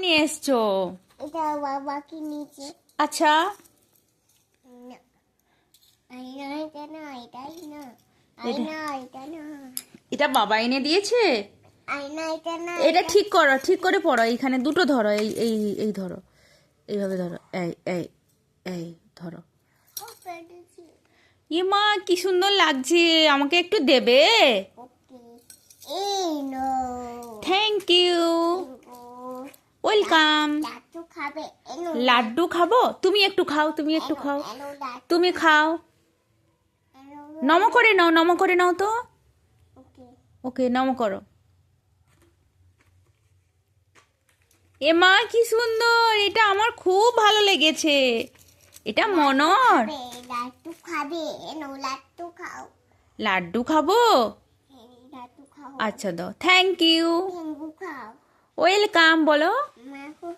নিয়ে এসছো? এটা বাবা কিনেছে। আচ্ছা, না, আয়না এটা না, এটাই না, এটা আয়না এটা না, এটা বাবা এনে দিয়েছে। আয়না এটা না, এটা ঠিক করো, ঠিক করে পড়ো। এইখানে দুটো ধরো, এই এই এই ধরো, এইভাবে ধরো, এই এই এই ধরো। ও পেরেছি। ইয়ে মা, কি সুন্দর লাগছে, আমাকে একটু দেবে? ওকে, এই নো, থ্যাংক ইউ, ওয়েলকাম। লাড্ডু খাবে? এনো লাড্ডু খাবো? তুমি একটু খাও, তুমি একটু এনো খাও, এনো লাড্ডু, তুমি খাও। এনো। নম করে নাও, নম করে নাও তো। ওকে, ওকে, নম করো। এ মা, কি সুন্দর, এটা আমার খুব ভালো লেগেছে। এটা মনর। খাবে, লাড্ডু খাবে? এনো লাড্ডু খাও। লাড্ডু খাবো? হ্যাঁ, লাড্ডু খাও। আচ্ছা দাও, থ্যাংক ইউ, লেবু খাও। ওয়েলকাম বলো। মা খুব